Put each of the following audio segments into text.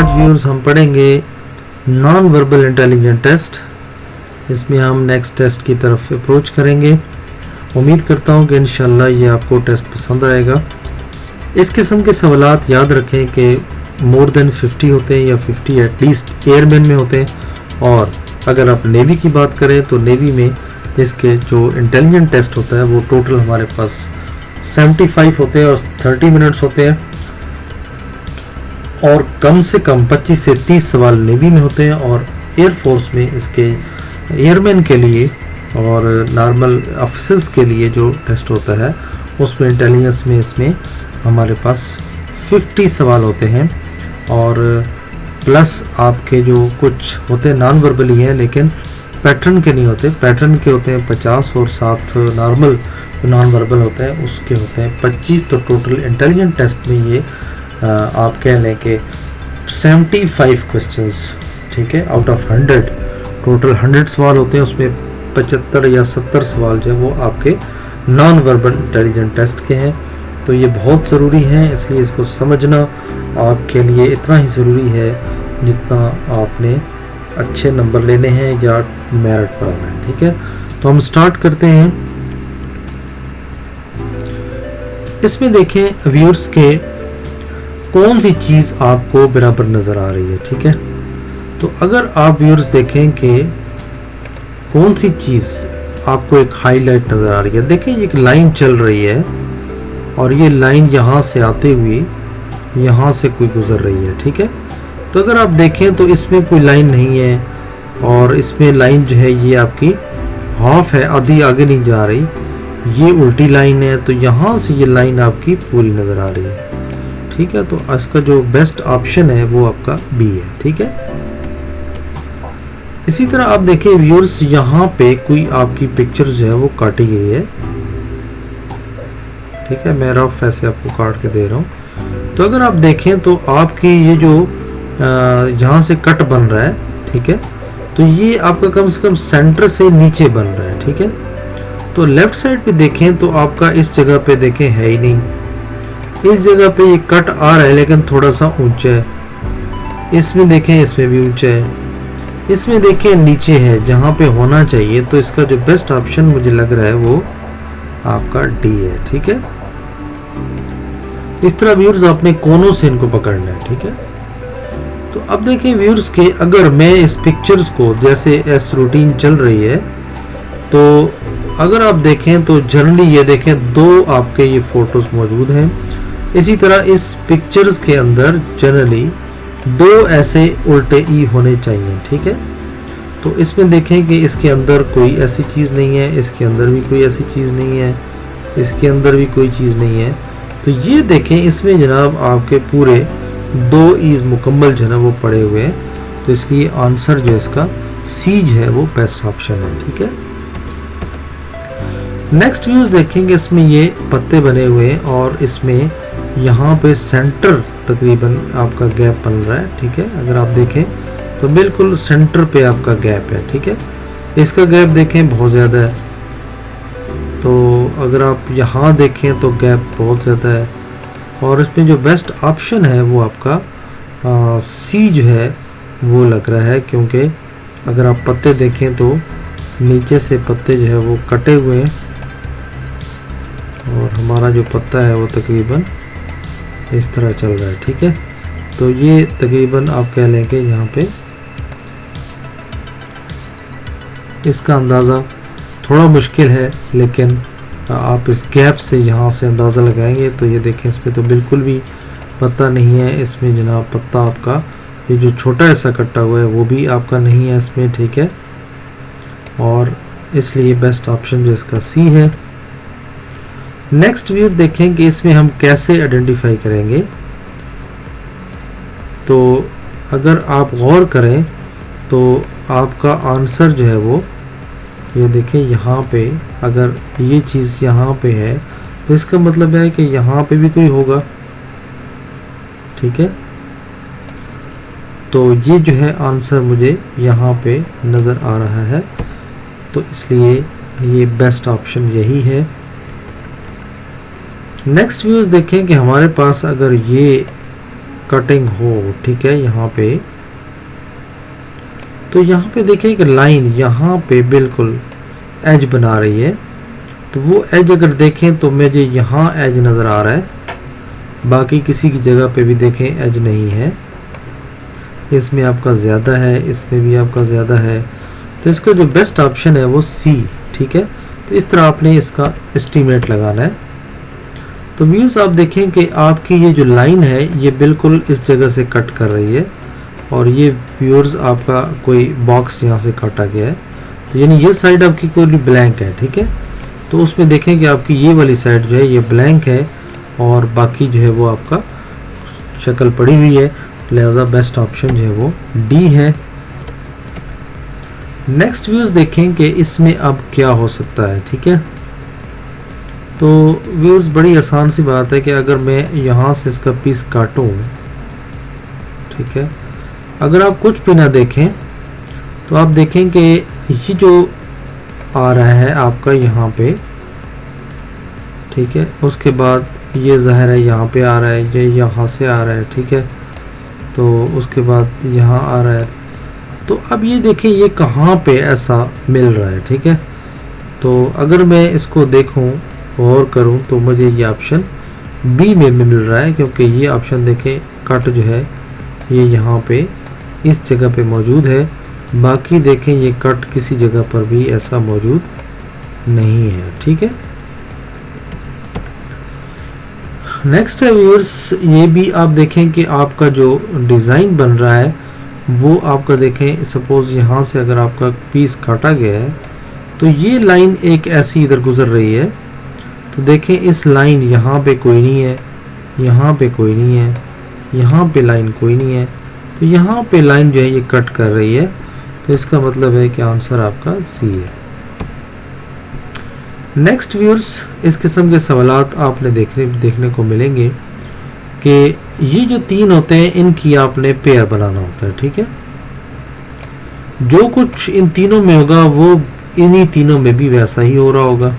आज व्यूअर्स हम पढ़ेंगे नॉन वर्बल इंटेलिजेंस टेस्ट। इसमें हम नेक्स्ट टेस्ट की तरफ अप्रोच करेंगे। उम्मीद करता हूं कि इंशाल्लाह ये आपको टेस्ट पसंद आएगा। इस किस्म के सवालात याद रखें कि मोर देन 50 होते हैं या 50 एटलीस्ट एयरमैन में होते हैं। और अगर आप नेवी की बात करें तो नेवी में इसके जो इंटेलिजेंस टेस्ट होता है वो टोटल हमारे पास 75 होते हैं और 30 मिनट्स होते हैं। और कम से कम 25 से 30 सवाल नेवी में होते हैं और एयरफोर्स में इसके एयरमैन के लिए और नॉर्मल ऑफिसर्स के लिए जो टेस्ट होता है उसमें इंटेलिजेंस में इसमें हमारे पास 50 सवाल होते हैं। और प्लस आपके जो कुछ होते हैं नॉन वर्बली हैं लेकिन पैटर्न के नहीं होते, पैटर्न के होते हैं 50 और साथ नॉर्मल नॉन वर्बल होते हैं उसके होते हैं 25। तो टोटल इंटेलिजेंस टेस्ट में ये आप कह लें कि 75 क्वेश्चंस, ठीक है, आउट ऑफ 100 टोटल 100 सवाल होते हैं, उसमें 75 या 70 सवाल जो है वो आपके नॉन वर्बल इंटेलिजेंस टेस्ट के हैं। तो ये बहुत ज़रूरी है, इसलिए इसको समझना आपके लिए इतना ही ज़रूरी है जितना आपने अच्छे नंबर लेने हैं या मेरिट पर आना है। ठीक है, तो हम स्टार्ट करते हैं। इसमें देखें व्यूअर्स के कौन सी चीज़ आपको बराबर नज़र आ रही है। ठीक है, तो अगर आप व्यूअर्स देखें कि कौन सी चीज़ आपको एक हाईलाइट नज़र आ रही है। देखें एक लाइन चल रही है और ये लाइन यहाँ से आते हुए यहाँ से कोई गुजर रही है। ठीक है, तो अगर आप देखें तो इसमें कोई लाइन नहीं है और इसमें लाइन जो है ये आपकी हाफ है, आधी आगे नहीं जा रही, ये उल्टी लाइन है। तो यहाँ से ये लाइन आपकी पूरी नज़र आ रही है। ठीक है, तो इसका जो बेस्ट ऑप्शन है वो आपका बी है। ठीक है, इसी तरह आप देखें व्यूअर्स यहाँ पे कोई आपकी पिक्चर जो है वो काटी गई है। ठीक है, मैं रफ ऐसे आपको काट के दे रहा हूँ। तो अगर आप देखें तो आपकी ये जो यहाँ से कट बन रहा है, ठीक है, तो ये आपका कम से कम सेंटर से नीचे बन रहा है। ठीक है, तो लेफ्ट साइड पे देखें तो आपका इस जगह पे देखें है ही नहीं, इस जगह पे ये कट आ रहा है लेकिन थोड़ा सा ऊंचा है। इसमें देखें इसमें भी ऊंचा है, इसमें देखें नीचे है जहाँ पे होना चाहिए। तो इसका जो बेस्ट ऑप्शन मुझे लग रहा है वो आपका डी है। ठीक है, इस तरह व्यूअर्स आपने कोनों से इनको पकड़ना है। ठीक है, तो अब देखें व्यूअर्स के अगर मैं इस पिक्चर्स को जैसे एस रूटीन चल रही है तो अगर आप देखें तो जनरली ये देखें दो आपके ये फोटोज मौजूद हैं। इसी तरह इस पिक्चर्स के अंदर जनरली दो ऐसे उल्टे ई होने चाहिए। ठीक है, तो इसमें देखें कि इसके अंदर कोई ऐसी चीज़ नहीं है, इसके अंदर भी कोई ऐसी चीज़ नहीं है, इसके अंदर भी कोई चीज़ नहीं है। तो ये देखें इसमें जनाब आपके पूरे दो ईज मुकम्मल जो है ना वो पड़े हुए हैं। तो इसलिए आंसर जो इसका सी जो है वो बेस्ट ऑप्शन है। ठीक है, नेक्स्ट व्यूज देखेंगे, इसमें ये पत्ते बने हुए हैं और इसमें यहाँ पे सेंटर तकरीबन आपका गैप बन रहा है। ठीक है, अगर आप देखें तो बिल्कुल सेंटर पे आपका गैप है। ठीक है, इसका गैप देखें बहुत ज़्यादा है, तो अगर आप यहाँ देखें तो गैप बहुत ज़्यादा है। और इसमें जो बेस्ट ऑप्शन है वो आपका सी जो है वो लग रहा है, क्योंकि अगर आप पत्ते देखें तो नीचे से पत्ते जो है वो कटे हुए हैं और हमारा जो पत्ता है वो तकरीबन इस तरह चल रहा है। ठीक है, तो ये तकरीबन आप कह लें कि यहाँ पे इसका अंदाज़ा थोड़ा मुश्किल है, लेकिन आप इस गैप से यहाँ से अंदाज़ा लगाएंगे तो ये देखें इसमें तो बिल्कुल भी पत्ता नहीं है। इसमें जनाब पत्ता आपका ये जो छोटा ऐसा कटा हुआ है वो भी आपका नहीं है इसमें। ठीक है, और इसलिए बेस्ट ऑप्शन जो इसका सी है। नेक्स्ट व्यू देखें कि इसमें हम कैसे आइडेंटिफाई करेंगे। तो अगर आप गौर करें तो आपका आंसर जो है वो ये देखें यहाँ पे, अगर ये चीज़ यहाँ पे है तो इसका मतलब है कि यहाँ पे भी कोई होगा। ठीक है, तो ये जो है आंसर मुझे यहाँ पे नज़र आ रहा है, तो इसलिए ये बेस्ट ऑप्शन यही है। नेक्स्ट व्यूज़ देखें कि हमारे पास अगर ये कटिंग हो, ठीक है, यहाँ पे तो यहाँ पे देखें एक लाइन यहाँ पे बिल्कुल एज बना रही है, तो वो एज अगर देखें तो मुझे यहाँ एज नज़र आ रहा है, बाकी किसी की जगह पे भी देखें एज नहीं है। इसमें आपका ज़्यादा है, इसमें भी आपका ज़्यादा है, तो इसका जो बेस्ट ऑप्शन है वो सी, ठीक है। तो इस तरह आपने इसका एस्टीमेट लगाना है। तो व्यूज़ आप देखें कि आपकी ये जो लाइन है ये बिल्कुल इस जगह से कट कर रही है, और ये व्यूअर्स आपका कोई बॉक्स यहाँ से काटा गया है, तो यानी ये साइड आपकी कोई ब्लैंक है, ठीक है। तो उसमें देखें कि आपकी ये वाली साइड जो है ये ब्लैंक है, और बाकी जो है वो आपका शक्ल पड़ी हुई है, लिहाजा बेस्ट ऑप्शन जो है वो डी है। नेक्स्ट व्यूज़ देखें कि इसमें अब क्या हो सकता है, ठीक है। तो व्यूअर्स बड़ी आसान सी बात है कि अगर मैं यहाँ से इसका पीस काटूँ, ठीक है, अगर आप कुछ भी ना देखें तो आप देखें कि ये जो आ रहा है आपका यहाँ पे, ठीक है, उसके बाद ये ज़ाहिर है यहाँ पे आ रहा है, ये यहाँ से आ रहा है, ठीक है, तो उसके बाद यहाँ आ रहा है। तो अब ये देखें ये कहाँ पे ऐसा मिल रहा है, ठीक है। तो अगर मैं इसको देखूँ और करूँ तो मुझे ये ऑप्शन बी में मिल रहा है, क्योंकि ये ऑप्शन देखें कट जो है ये यहाँ पे इस जगह पे मौजूद है, बाकी देखें ये कट किसी जगह पर भी ऐसा मौजूद नहीं है, ठीक है। नेक्स्ट है व्यूअर्स, ये भी आप देखें कि आपका जो डिज़ाइन बन रहा है वो आपका देखें, सपोज़ यहाँ से अगर आपका पीस काटा गया है तो ये लाइन एक ऐसी इधर गुजर रही है, तो देखें इस लाइन यहाँ पे कोई नहीं है, यहाँ पे कोई नहीं है, यहाँ पे लाइन कोई नहीं है, तो यहाँ पे लाइन जो है ये कट कर रही है, तो इसका मतलब है कि आंसर आपका सी है। नेक्स्ट व्यूअर्स, इस किस्म के सवालात आपने देखने को मिलेंगे कि ये जो तीन होते हैं इनकी आपने पेयर बनाना होता है, ठीक है। जो कुछ इन तीनों में होगा वो इन्हीं तीनों में भी वैसा ही हो रहा होगा,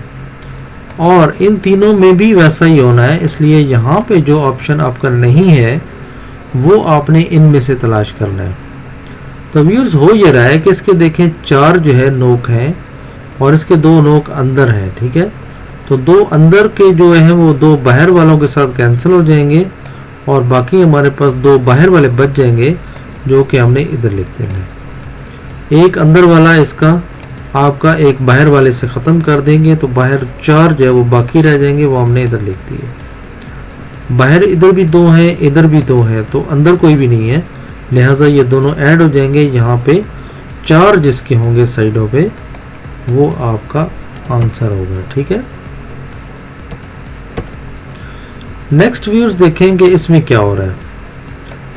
और इन तीनों में भी वैसा ही होना है, इसलिए यहाँ पे जो ऑप्शन आपका नहीं है वो आपने इनमें से तलाश करना है। तो व्यूअर्स हो ये रहा है कि इसके देखें चार जो है नोक हैं और इसके दो नोक अंदर हैं, ठीक है। तो दो अंदर के जो है वो दो बाहर वालों के साथ कैंसिल हो जाएंगे, और बाकी हमारे पास दो बाहर वाले बच जाएंगे जो कि हमने इधर लिख देंगे। एक अंदर वाला इसका आपका एक बाहर वाले से ख़त्म कर देंगे, तो बाहर चार जो है वो बाकी रह जाएंगे, वो हमने इधर लिख दिए। बाहर इधर भी दो हैं, इधर भी दो हैं, तो अंदर कोई भी नहीं है, लिहाजा ये दोनों ऐड हो जाएंगे। यहाँ पे चार जिसके होंगे साइडों पे वो आपका आंसर होगा, ठीक है। नेक्स्ट व्यूज देखेंगे इसमें क्या हो रहा है।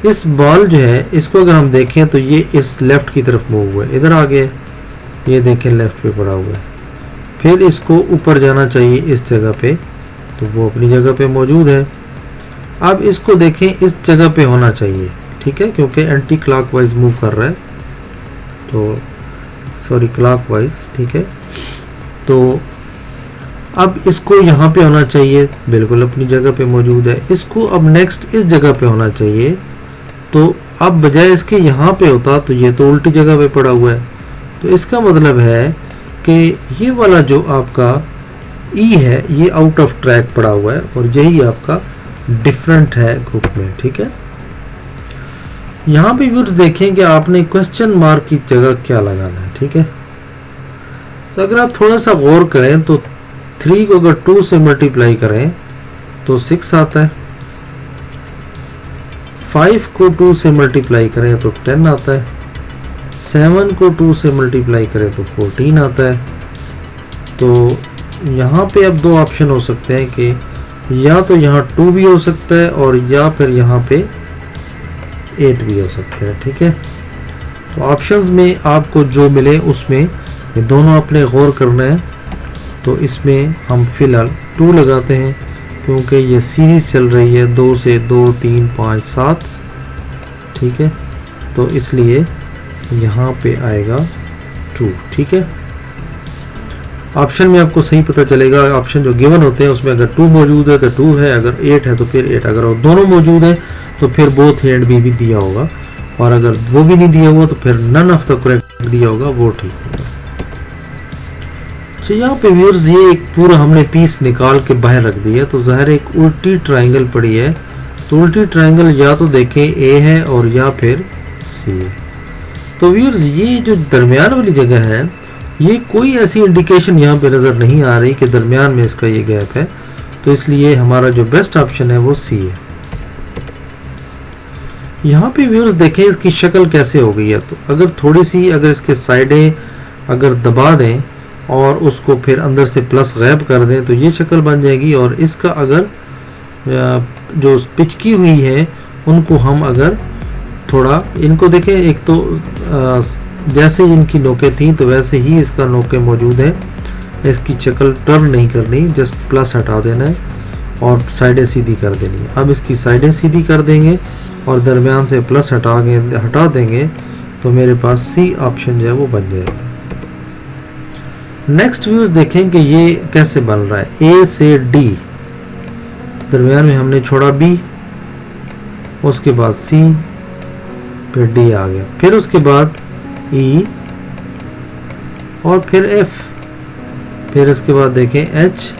इस बॉल जो है इसको अगर हम देखें तो ये इस लेफ्ट की तरफ मूव हुआ है, इधर आ गया, ये देखें लेफ्ट पे पड़ा हुआ है, फिर इसको ऊपर जाना चाहिए इस जगह पे, तो वो अपनी जगह पे मौजूद है। अब इसको देखें इस जगह पे होना चाहिए, ठीक है, क्योंकि एंटी क्लॉकवाइज मूव कर रहा है, तो सॉरी क्लॉकवाइज, ठीक है। तो अब इसको यहाँ पे होना चाहिए, बिल्कुल अपनी जगह पे मौजूद है। इसको अब नेक्स्ट इस जगह पे होना चाहिए, तो अब बजाय इसके यहाँ पे होता तो ये तो उल्टी जगह पे पड़ा हुआ है, तो इसका मतलब है कि ये वाला जो आपका ई है ये आउट ऑफ ट्रैक पड़ा हुआ है, और यही आपका डिफरेंट है ग्रुप में, ठीक है। यहाँ पे व्यूअर्स देखें कि आपने क्वेश्चन मार्क की जगह क्या लगाना है, ठीक है। तो अगर आप थोड़ा सा गौर करें तो 3 को अगर 2 से मल्टीप्लाई करें तो 6 आता है, 5 को 2 से मल्टीप्लाई करें तो 10 आता है, 7 को 2 से मल्टीप्लाई करें तो 14 आता है। तो यहाँ पे अब दो ऑप्शन हो सकते हैं कि या तो यहाँ 2 भी हो सकता है और या फिर यहाँ पे 8 भी हो सकता है, ठीक है। तो ऑप्शंस में आपको जो मिले उसमें ये दोनों आपने गौर करना है। तो इसमें हम फिलहाल 2 लगाते हैं, क्योंकि ये सीरीज चल रही है 2 से 2 3 5 7, ठीक है। तो इसलिए यहाँ पे आएगा 2, ठीक है। ऑप्शन में आपको सही पता चलेगा, ऑप्शन जो गिवन होते हैं उसमें अगर 2 मौजूद है तो 2 है, अगर 8 है तो फिर 8, अगर वो दोनों मौजूद है तो फिर बोथ ए एंड बी भी दिया होगा, और अगर वो भी नहीं दिया हुआ तो फिर नन ऑफ द करेक्ट दिया होगा, वो ठीक होगा। तो यहाँ पे व्यूअर्स ये एक पूरा हमने पीस निकाल के बाहर रख दिया, तो ज़ाहिर एक उल्टी ट्राइंगल पड़ी है, तो उल्टी ट्राइंगल या तो देखें ए है और या फिर सी है। तो व्यूअर्स ये जो दरमियान वाली जगह है, ये कोई ऐसी इंडिकेशन यहाँ पे नज़र नहीं आ रही कि दरमियान में इसका ये गैप है, तो इसलिए हमारा जो बेस्ट ऑप्शन है वो सी है। यहाँ पे व्यूअर्स देखें इसकी शक्ल कैसे हो गई है, तो अगर थोड़ी सी अगर इसके साइडें अगर दबा दें और उसको फिर अंदर से प्लस गैब कर दें तो ये शक्ल बन जाएगी। और इसका अगर जो पिचकी हुई है उनको हम अगर थोड़ा इनको देखें, एक तो जैसे इनकी नोकें थी तो वैसे ही इसका नोकें मौजूद है, इसकी शक्ल टर्न नहीं करनी, जस्ट प्लस हटा देना है और साइडें सीधी कर देनी है। अब इसकी साइडें सीधी कर देंगे और दरमियान से प्लस हटा देंगे तो मेरे पास सी ऑप्शन जो है वो बन जाएगा। नेक्स्ट व्यूज देखें कि ये कैसे बन रहा है। ए से डी, दरमियान में हमने छोड़ा बी, उसके बाद सी, फिर डी आ गया, फिर उसके बाद ई और फिर एफ, फिर इसके बाद देखें एच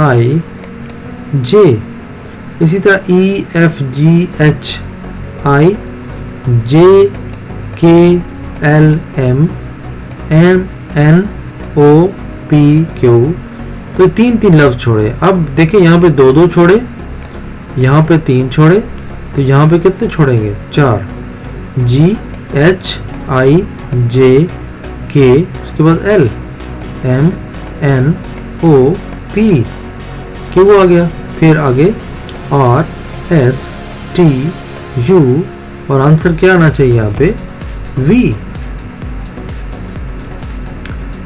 आई जे, इसी तरह E F G H I J K L M N N O P Q. तो तीन तीन लफ्ज छोड़े। अब देखिए यहाँ पे दो दो छोड़े, यहाँ पे तीन छोड़े, तो यहाँ पे कितने छोड़ेंगे? चार। जी एच आई जे के, उसके बाद L M N O P Q आ गया, फिर आगे आर एस टी यू, और आंसर क्या आना चाहिए यहाँ पे? वी।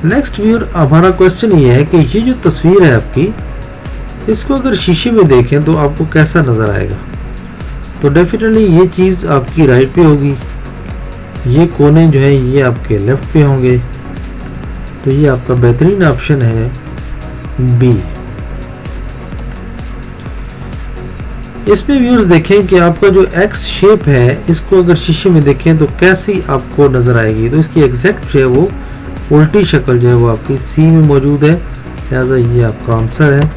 नेक्स्ट व्यूअर हमारा क्वेश्चन ये है कि ये जो तस्वीर है आपकी, इसको अगर शीशे में देखें तो आपको कैसा नज़र आएगा? तो डेफिनेटली ये चीज़ आपकी राइट पे होगी, ये कोने जो है ये आपके लेफ्ट पे होंगे, तो ये आपका बेहतरीन ऑप्शन है बी। इसमें व्यूअर्स देखें कि आपका जो एक्स शेप है, इसको अगर शीशे में देखें तो कैसी आपको नज़र आएगी? तो इसकी एग्जैक्ट जो है वो उल्टी शक्ल जो है वो आपकी सी में मौजूद है, लिहाजा ये आपका आंसर है।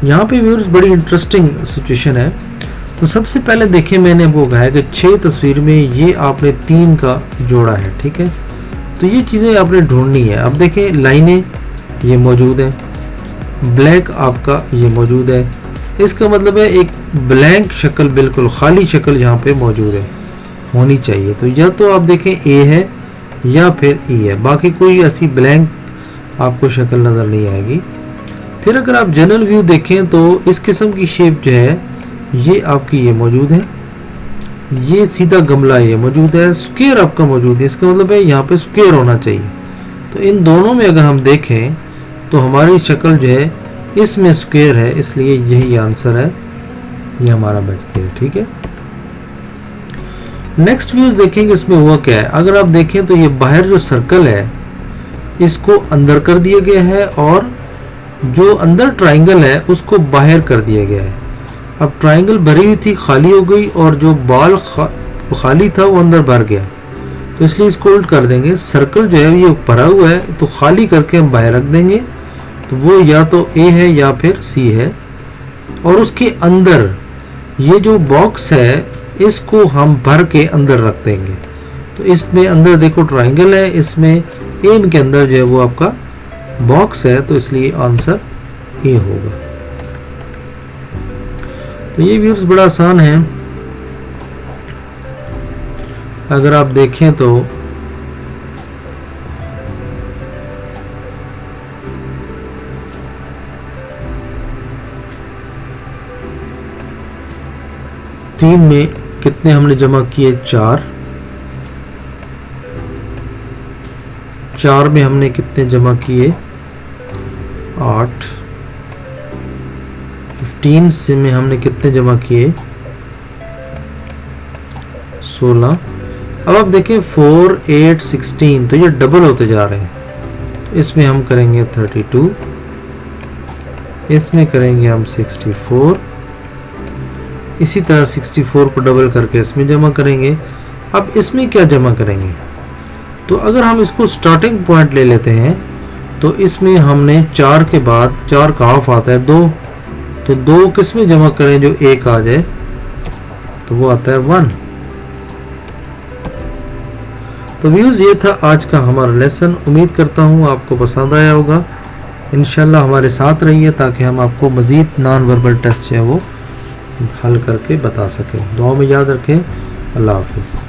यहाँ पे व्यूअर्स बड़ी इंटरेस्टिंग सिचुएशन है। तो सबसे पहले देखें मैंने वो कहा है कि 6 तस्वीर में ये आपने 3 का जोड़ा है, ठीक है, तो ये चीज़ें आपने ढूंढनी है। अब देखें लाइनें ये मौजूद है, ब्लैक आपका ये मौजूद है, इसका मतलब है एक ब्लैंक शक्ल, बिल्कुल खाली शक्ल यहाँ पे मौजूद है, होनी चाहिए। तो या तो आप देखें ए है या फिर ई है, बाकी कोई ऐसी ब्लैंक आपको शक्ल नज़र नहीं आएगी। फिर अगर आप जनरल व्यू देखें तो इस किस्म की शेप जो है ये आपकी ये मौजूद है, ये सीधा गमला ये मौजूद है, स्क्वायर आपका मौजूद है, इसका मतलब है यहाँ पे स्क्वायर होना चाहिए। तो इन दोनों में अगर हम देखें तो हमारी शक्ल जो है इसमें स्क्वायर है, इसलिए यही आंसर है, ये हमारा बच गया, ठीक है। नेक्स्ट व्यूज देखेंगे इसमें हुआ क्या है। अगर आप देखें तो ये बाहर जो सर्कल है इसको अंदर कर दिया गया है और जो अंदर ट्राइंगल है उसको बाहर कर दिया गया है। अब ट्राइंगल भरी हुई थी, खाली हो गई, और जो बॉल खाली था वो अंदर भर गया, तो इसलिए इसको उल्ट कर देंगे। सर्कल जो है ये भरा हुआ है तो खाली करके हम बाहर रख देंगे, तो वो या तो ए है या फिर सी है। और उसके अंदर ये जो बॉक्स है इसको हम भर के अंदर रख देंगे, तो इसमें अंदर देखो ट्राइंगल है, इसमें एम के अंदर जो है वो आपका बॉक्स है, तो इसलिए आंसर ए होगा। तो ये व्यूज बड़ा आसान है। अगर आप देखें तो तीन में कितने हमने जमा किए? 4। 4 में हमने कितने जमा किए? 8। 15 से में हमने कितने जमा किए? 16। अब आप देखें 4, 8, 16, तो ये डबल होते जा रहे हैं, तो इसमें हम करेंगे 32, इसमें करेंगे हम 64, इसी तरह 64 को डबल करके इसमें जमा करेंगे। अब इसमें क्या जमा करेंगे, तो अगर हम इसको स्टार्टिंग पॉइंट ले लेते हैं तो इसमें हमने 4 के बाद 4 का हाफ आता है 2, तो 2 किस में जमा करें जो 1 आ जाए, तो वो आता है 1। तो व्यूज़ ये था आज का हमारा लेसन। उम्मीद करता हूँ आपको पसंद आया होगा। इंशाल्लाह हमारे साथ रहिए ताकि हम आपको मज़ीद नॉन वर्बल टेस्ट है वो हल करके बता सकें। दुआ में याद रखें। अल्लाह हाफिज़।